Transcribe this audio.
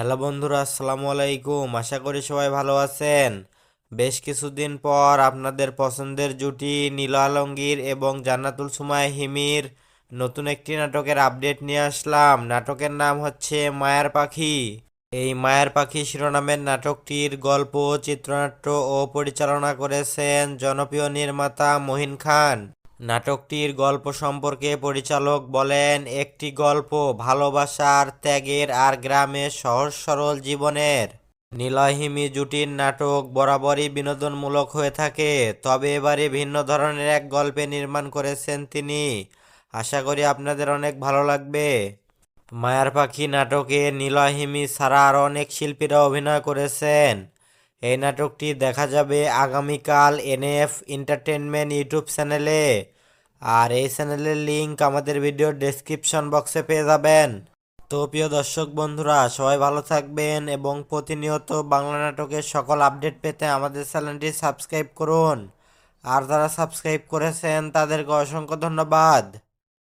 Hello বন্ধুরা, আসসালামু আলাইকুম। আশা করি সবাই ভালো আছেন। বেশ কিছুদিন পর আপনাদের পছন্দের জুটি নীল আলমগীর এবং জান্নাতুল সুমাইয়া হিমির নতুন একটি নাটকের আপডেট নিয়ে আসলাম। নাটকের নাম হচ্ছে মায়ার পাখি। এই মায়ার পাখি শিরোনামের নাটকটির গল্প, চিত্রনাট্য ও পরিচালনা করেছেন জনপ্রিয় নির্মাতা মহিন খান। নাটকটির গল্প সম্পর্কে পরিচালক বলেন, একটি গল্প ভালোবাসার, ত্যাগের আর গ্রামের সহজ সরল জীবনের। নীলহিমি জুটির নাটক বরাবরই বিনোদনমূলক হয়ে থাকে, তবে এবারে ভিন্ন ধরনের এক গল্পে নির্মাণ করেছেন তিনি। আশা করি আপনাদের অনেক ভালো লাগবে। মায়ার পাখি নাটকে নীলহিমি ছাড়া আরও অনেক শিল্পীরা অভিনয় করেছেন। এই নাটকটি দেখা যাবে আগামীকাল এনএফ এন্টারটেনমেন্ট ইউটিউব চ্যানেলে। আর এই চ্যানেলের লিংক আমাদের ভিডিওর ডেসক্রিপশন বক্সে পেয়ে যাবেন। তো প্রিয় দর্শক বন্ধুরা, সবাই ভালো থাকবেন এবং প্রতিনিয়ত বাংলা নাটকের সকল আপডেট পেতে আমাদের চ্যানেলটি সাবস্ক্রাইব করুন। আর যারা সাবস্ক্রাইব করেছেন তাদেরকে অসংখ্য ধন্যবাদ।